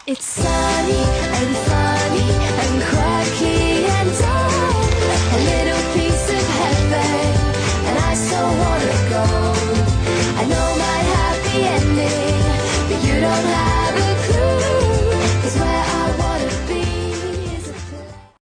It's sunny and funny and quirky and dumb. A little piece of heaven, and I so wanna go. I know my happy ending, but you don't have a clue.